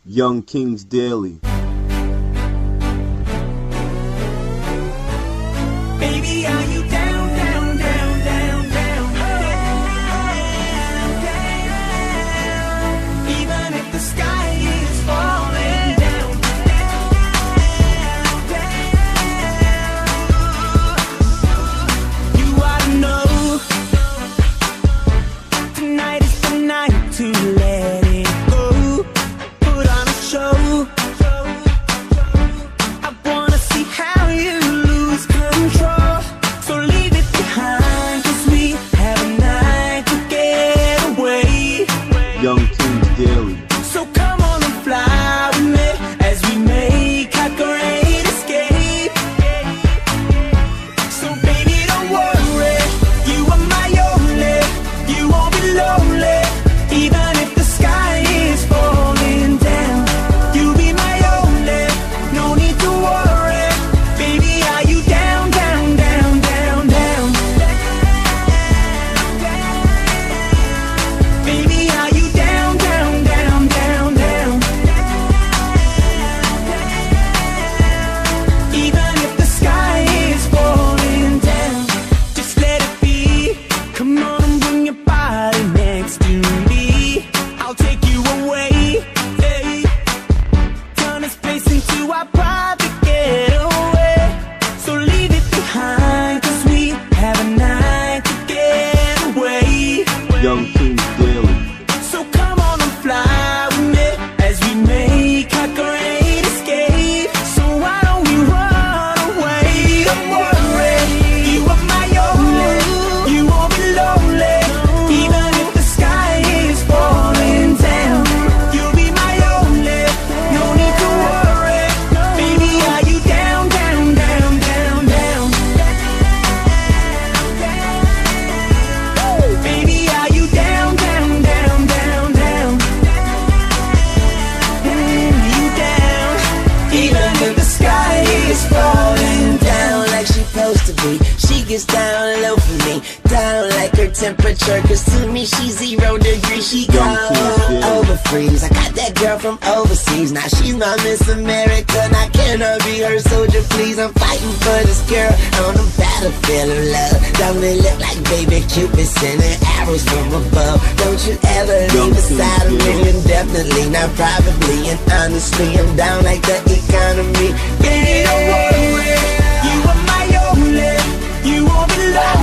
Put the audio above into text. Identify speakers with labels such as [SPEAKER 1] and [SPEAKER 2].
[SPEAKER 1] Young Kings Daily.
[SPEAKER 2] Baby, are you down, down, down, down, down, down, down? Even if the sky is falling down, down, down. You ought to know tonight is the night to let it go. Put on a show. I wanna see how you lose control. So leave it behind, 'cause we have a night to get away.
[SPEAKER 1] Young Kings Daily.
[SPEAKER 2] So come on and fly with me as we make our great escape. So baby, don't worry, you are my only. You won't be lonely, even if the sky is falling down. You'll be my only, no need to worry. Baby, are you down, down, down, down, down? Baby, are you down, down, down, down, down? Even if the sky is falling down, just let it be. Come on and bring your body next to me. I'll take you away, hey. Turn this place into our private getaway. So leave it behind, 'cause we have a night to get away.
[SPEAKER 1] Young Kings Daily.
[SPEAKER 2] So come on and fly with me as we make our great escape. So why don't we run away? Don't worry, you are my only. You won't be lonely, even if the sky is falling down. You'll be my only, no need to worry. Baby, are you down, down, down, down, down? Baby, are you down, down, down, down, down? You down, even if the sky is falling down like she supposed to be. She gets down low for me, down like her temperature, 'cause to me she's 0 degrees. She cold over freeze. I got that girl from overseas, now she's my Miss America. Now can I be her soldier, please? I'm fighting for this girl on the battlefield of love. Don't it look like baby Cupid sending arrows from above? Don't you ever leave aside of me, indefinitely, not probably, and honestly, I'm down like the economy. Baby, don't worry, you are my only. You won't be lonely.